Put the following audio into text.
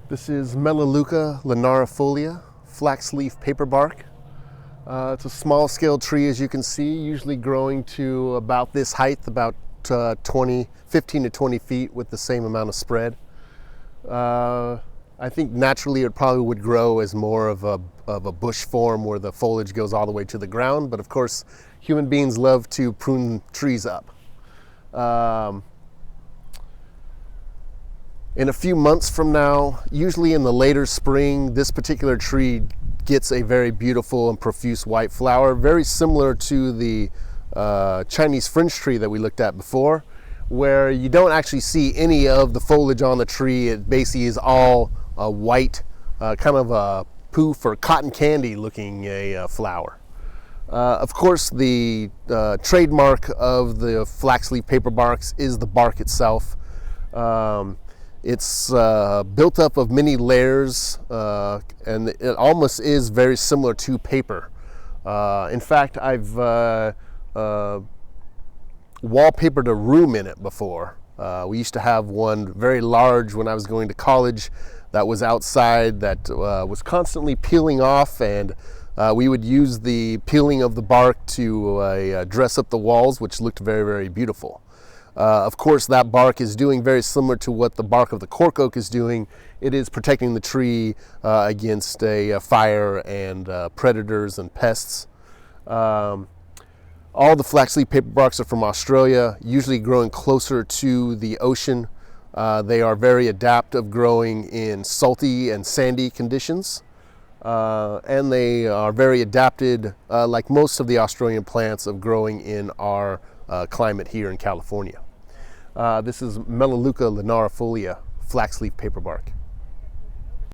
This is Melaeauca linariifolia, flax-leaf paperbark. It's a small-scale tree, as you can see, usually growing to about this height, about 15 to 20 feet with the same amount of spread. I think naturally it probably would grow as more of a bush form where the foliage goes all the way to the ground, but of course human beings love to prune trees up. In a few months from now, usually in the later spring, this particular tree gets a very beautiful and profuse white flower, very similar to the Chinese fringe tree that we looked at before, where you don't actually see any of the foliage on the tree. It basically is all white, kind of a poof or cotton candy looking flower. Of course, the trademark of the flax-leaf paperbarks is the bark itself. It's built up of many layers, and it almost is very similar to paper. In fact, I've wallpapered a room in it before. We used to have one very large when I was going to college that was outside that was constantly peeling off, and we would use the peeling of the bark to dress up the walls, which looked very, very beautiful. Of course, that bark is doing very similar to what the bark of the cork oak is doing. It is protecting the tree against a fire and predators and pests. All the flax-leaf paperbarks are from Australia, usually growing closer to the ocean. They are very adaptive, growing in salty and sandy conditions. And they are very adapted, like most of the Australian plants, of growing in our climate here in California. This is Melaeauca linariifolia, flax-leaf paperbark.